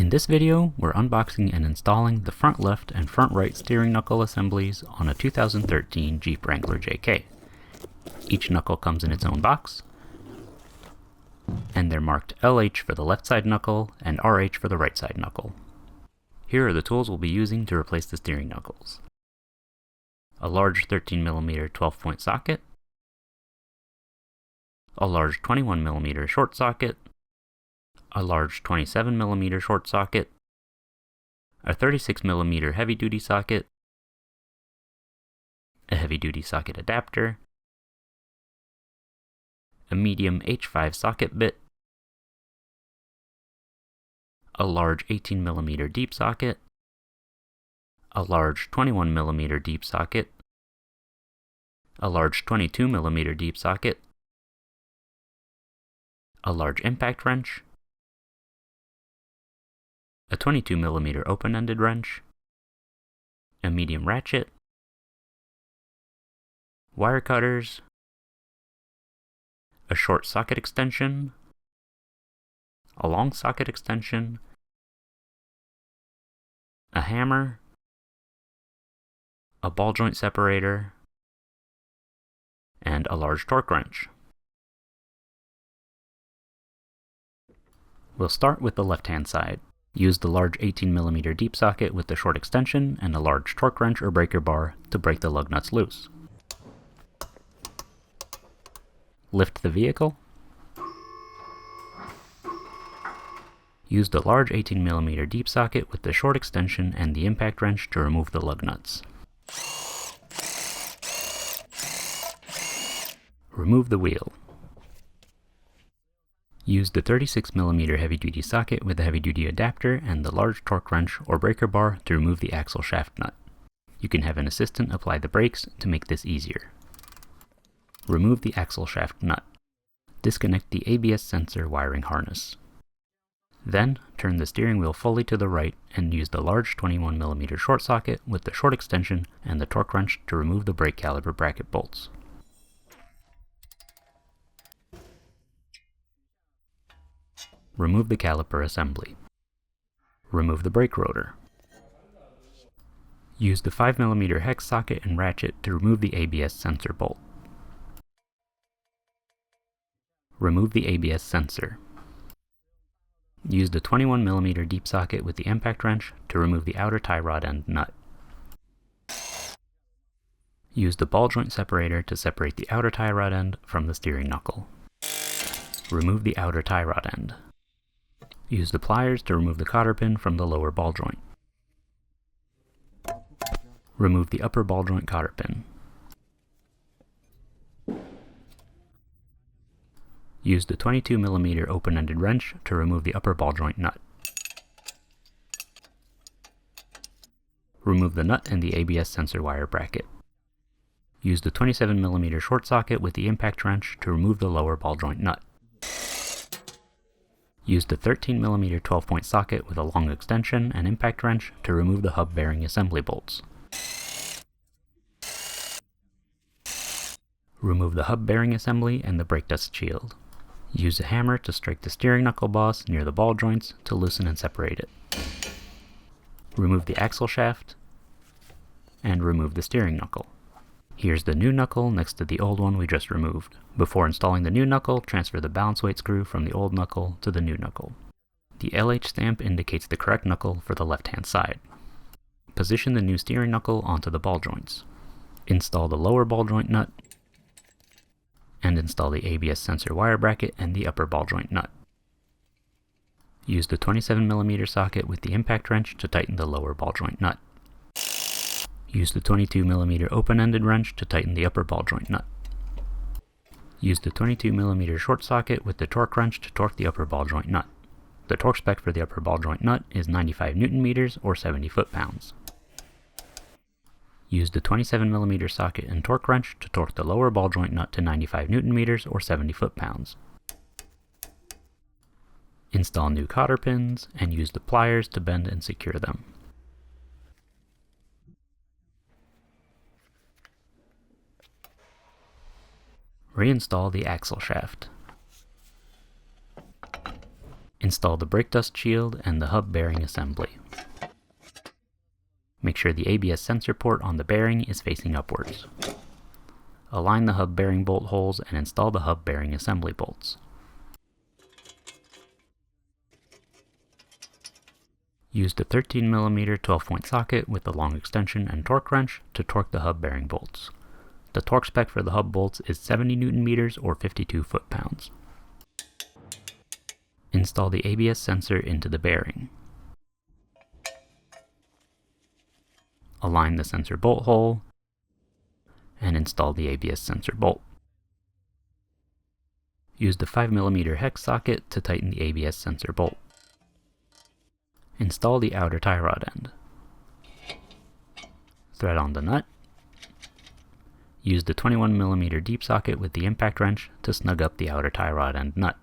In this video, we're unboxing and installing the front left and front right steering knuckle assemblies on a 2013 Jeep Wrangler JK. Each knuckle comes in its own box, and they're marked LH for the left side knuckle and RH for the right side knuckle. Here are the tools we'll be using to replace the steering knuckles. A large 13mm 12-point socket, a large 21mm short socket, a large 27mm short socket, a 36mm heavy-duty socket, a heavy-duty socket adapter, a medium H5 socket bit, a large 18mm deep socket, a large 21mm deep socket, a large 22mm deep socket, a large impact wrench, a 22mm open-ended wrench, a medium ratchet, wire cutters, a short socket extension, a long socket extension, a hammer, a ball joint separator, and a large torque wrench. We'll start with the left-hand side. Use the large 18mm deep socket with the short extension and a large torque wrench or breaker bar to break the lug nuts loose. Lift the vehicle. Use the large 18mm deep socket with the short extension and the impact wrench to remove the lug nuts. Remove the wheel. Use the 36mm heavy-duty socket with the heavy-duty adapter and the large torque wrench or breaker bar to remove the axle shaft nut. You can have an assistant apply the brakes to make this easier. Remove the axle shaft nut. Disconnect the ABS sensor wiring harness. Then, turn the steering wheel fully to the right and use the large 21mm short socket with the short extension and the torque wrench to remove the brake caliper bracket bolts. Remove the caliper assembly. Remove the brake rotor. Use the 5mm hex socket and ratchet to remove the ABS sensor bolt. Remove the ABS sensor. Use the 21mm deep socket with the impact wrench to remove the outer tie rod end nut. Use the ball joint separator to separate the outer tie rod end from the steering knuckle. Remove the outer tie rod end. Use the pliers to remove the cotter pin from the lower ball joint. Remove the upper ball joint cotter pin. Use the 22mm open-ended wrench to remove the upper ball joint nut. Remove the nut and the ABS sensor wire bracket. Use the 27mm short socket with the impact wrench to remove the lower ball joint nut. Use the 13mm 12-point socket with a long extension and impact wrench to remove the hub bearing assembly bolts. Remove the hub bearing assembly and the brake dust shield. Use a hammer to strike the steering knuckle boss near the ball joints to loosen and separate it. Remove the axle shaft and remove the steering knuckle. Here's the new knuckle next to the old one we just removed. Before installing the new knuckle, transfer the balance weight screw from the old knuckle to the new knuckle. The LH stamp indicates the correct knuckle for the left-hand side. Position the new steering knuckle onto the ball joints. Install the lower ball joint nut, and install the ABS sensor wire bracket and the upper ball joint nut. Use the 27mm socket with the impact wrench to tighten the lower ball joint nut. Use the 22mm open-ended wrench to tighten the upper ball joint nut. Use the 22mm short socket with the torque wrench to torque the upper ball joint nut. The torque spec for the upper ball joint nut is 95 Nm or 70 foot-pounds. Use the 27mm socket and torque wrench to torque the lower ball joint nut to 95 Nm or 70 foot-pounds. Install new cotter pins and use the pliers to bend and secure them. Reinstall the axle shaft. Install the brake dust shield and the hub bearing assembly. Make sure the ABS sensor port on the bearing is facing upwards. Align the hub bearing bolt holes and install the hub bearing assembly bolts. Use the 13mm 12-point socket with the long extension and torque wrench to torque the hub bearing bolts. The torque spec for the hub bolts is 70 Nm or 52 foot-pounds. Install the ABS sensor into the bearing. Align the sensor bolt hole and install the ABS sensor bolt. Use the 5mm hex socket to tighten the ABS sensor bolt. Install the outer tie rod end. Thread on the nut. Use the 21mm deep socket with the impact wrench to snug up the outer tie rod end nut.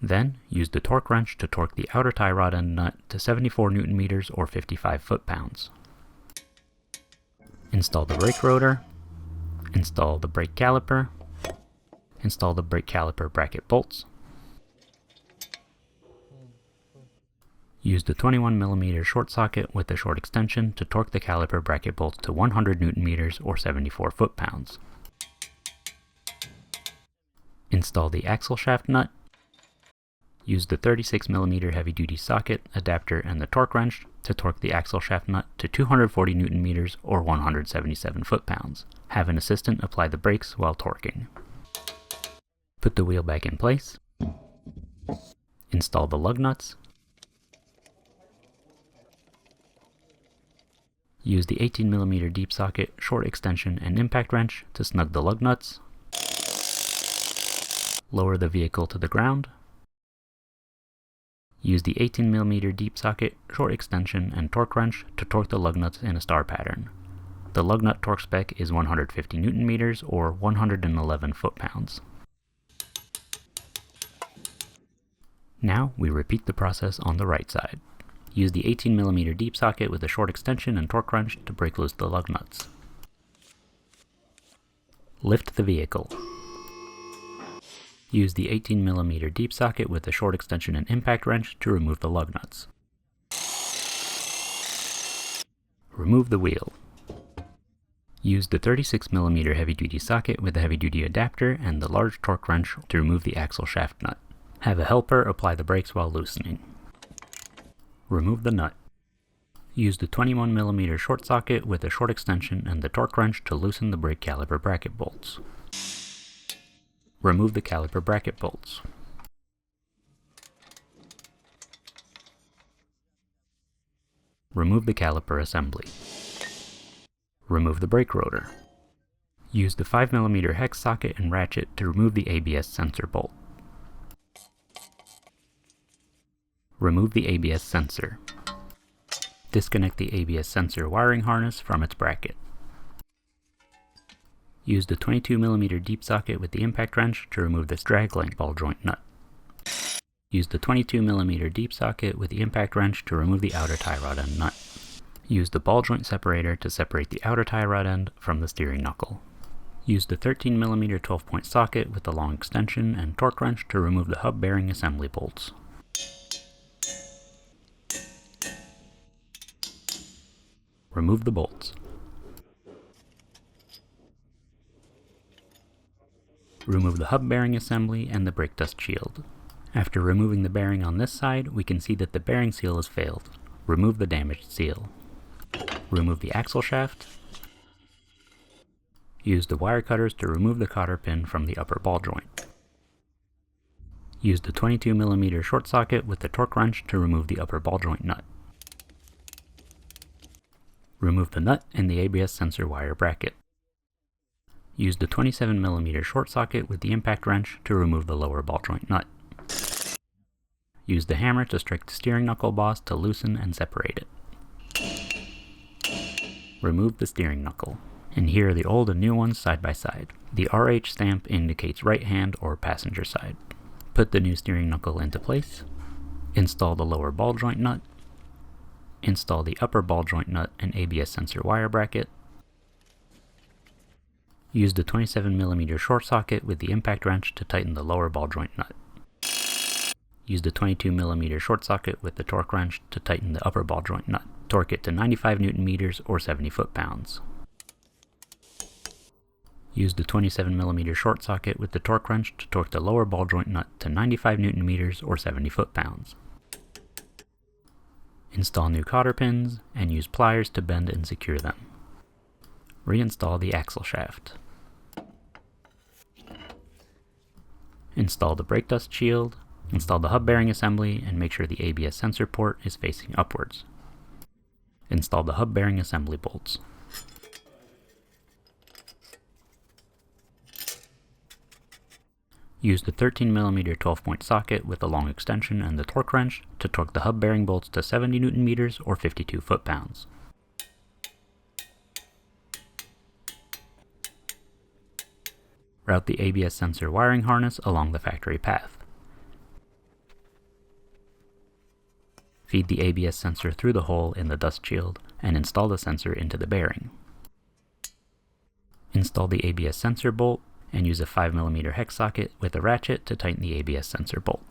Then, use the torque wrench to torque the outer tie rod end nut to 74 Nm or 55 foot-pounds. Install the brake rotor. Install the brake caliper. Install the brake caliper bracket bolts. Use the 21mm short socket with the short extension to torque the caliper bracket bolts to 100 Nm or 74 foot-pounds. Install the axle shaft nut. Use the 36mm heavy-duty socket, adapter, and the torque wrench to torque the axle shaft nut to 240 Nm or 177 foot-pounds. Have an assistant apply the brakes while torquing. Put the wheel back in place. Install the lug nuts. Use the 18mm deep socket, short extension, and impact wrench to snug the lug nuts. Lower the vehicle to the ground. Use the 18mm deep socket, short extension, and torque wrench to torque the lug nuts in a star pattern. The lug nut torque spec is 150 Nm or 111 foot-pounds. Now we repeat the process on the right side. Use the 18mm deep socket with a short extension and torque wrench to break loose the lug nuts. Lift the vehicle. Use the 18mm deep socket with a short extension and impact wrench to remove the lug nuts. Remove the wheel. Use the 36mm heavy-duty socket with the heavy-duty adapter and the large torque wrench to remove the axle shaft nut. Have a helper apply the brakes while loosening. Remove the nut. Use the 21mm short socket with a short extension and the torque wrench to loosen the brake caliper bracket bolts. Remove the caliper bracket bolts. Remove the caliper assembly. Remove the brake rotor. Use the 5mm hex socket and ratchet to remove the ABS sensor bolt. Remove the ABS sensor. Disconnect the ABS sensor wiring harness from its bracket. Use the 22mm deep socket with the impact wrench to remove this drag link ball joint nut. Use the 22mm deep socket with the impact wrench to remove the outer tie rod end nut. Use the ball joint separator to separate the outer tie rod end from the steering knuckle. Use the 13mm 12-point socket with the long extension and torque wrench to remove the hub bearing assembly bolts. Remove the bolts. Remove the hub bearing assembly and the brake dust shield. After removing the bearing on this side, we can see that the bearing seal has failed. Remove the damaged seal. Remove the axle shaft. Use the wire cutters to remove the cotter pin from the upper ball joint. Use the 22mm short socket with the torque wrench to remove the upper ball joint nut. Remove the nut and the ABS sensor wire bracket. Use the 27mm short socket with the impact wrench to remove the lower ball joint nut. Use the hammer to strike the steering knuckle boss to loosen and separate it. Remove the steering knuckle. And here are the old and new ones side by side. The RH stamp indicates right hand or passenger side. Put the new steering knuckle into place. Install the lower ball joint nut. Install the upper ball joint nut and ABS sensor wire bracket. Use the 27mm short socket with the impact wrench to tighten the lower ball joint nut. Use the 22mm short socket with the torque wrench to tighten the upper ball joint nut. Torque it to 95 Nm or 70 foot-pounds. Use the 27mm short socket with the torque wrench to torque the lower ball joint nut to 95 Nm or 70 foot-pounds. Install new cotter pins and use pliers to bend and secure them. Reinstall the axle shaft. Install the brake dust shield. Install the hub bearing assembly and make sure the ABS sensor port is facing upwards. Install the hub bearing assembly bolts. Use the 13mm 12-point socket with the long extension and the torque wrench to torque the hub bearing bolts to 70 Nm or 52 foot-pounds. Route the ABS sensor wiring harness along the factory path. Feed the ABS sensor through the hole in the dust shield and install the sensor into the bearing. Install the ABS sensor bolt and use a 5mm hex socket with a ratchet to tighten the ABS sensor bolt.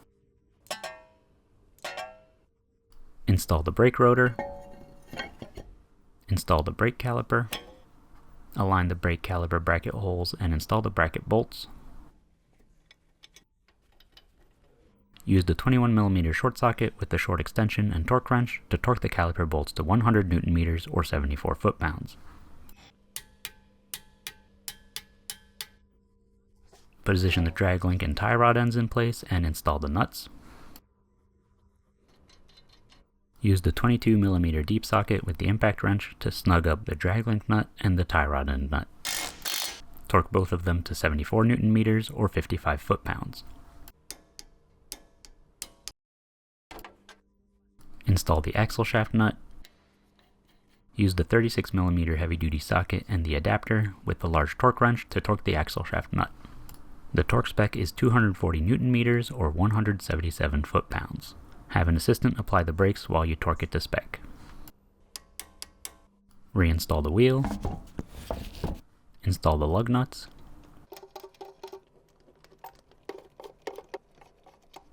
Install the brake rotor. Install the brake caliper. Align the brake caliper bracket holes and install the bracket bolts. Use the 21mm short socket with the short extension and torque wrench to torque the caliper bolts to 100 Nm or 74 foot-pounds. Position the drag link and tie rod ends in place and install the nuts. Use the 22mm deep socket with the impact wrench to snug up the drag link nut and the tie rod end nut. Torque both of them to 74 Nm or 55 foot-pounds. Install the axle shaft nut. Use the 36mm heavy-duty socket and the adapter with the large torque wrench to torque the axle shaft nut. The torque spec is 240 Nm or 177 foot-pounds. Have an assistant apply the brakes while you torque it to spec. Reinstall the wheel. Install the lug nuts.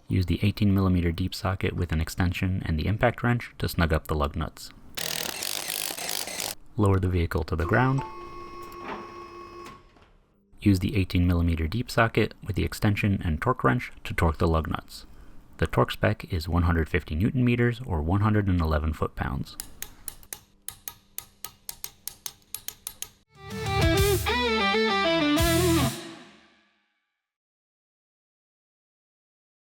Use the 18mm deep socket with an extension and the impact wrench to snug up the lug nuts. Lower the vehicle to the ground. Use the 18mm deep socket with the extension and torque wrench to torque the lug nuts. The torque spec is 150 Nm or 111 foot-pounds.